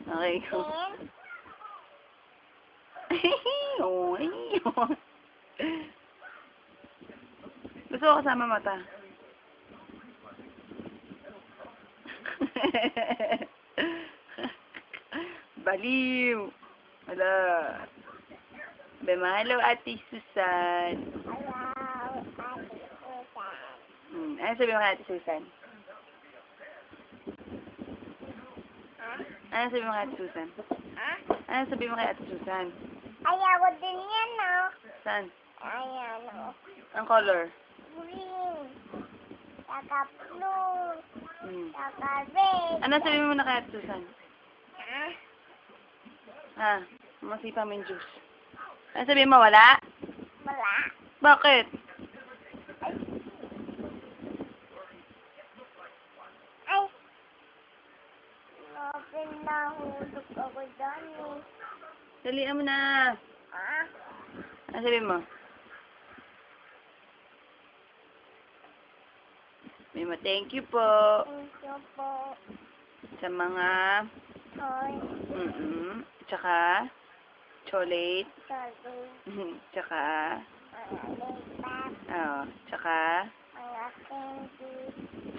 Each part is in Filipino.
Okay, go. Oy. Gusto ko kasama mata. Baliw. Wala. Hello, Ate Susan. Ano sabi mo kay Ate Susan? Ano sabi mo kay Ate Susan? Ano sabi mo kay Ate Susan? Ayaw din yan, no? Saan? Ayan, no? Ang color? Green. Saka blue. Saka red. Ano sabi mo na kay Ate Susan? Ha? Masipa mo yung juice. Ano sabi mo, wala? Wala. Bakit? Ay. Napin na hulog ako dyan, eh. Dalian mo na. Ah? Ano sabi mo? Mima, thank you po Thank you po. sa mga Hoy. tsaka chocolate. Sorry. Tsaka Mga lipat. tsaka Mga candy.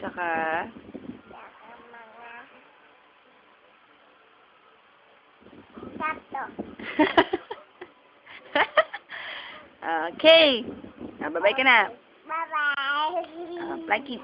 tsaka Saka mga sato. okay. Bye-bye ka na. Bye-bye. Fly kiss.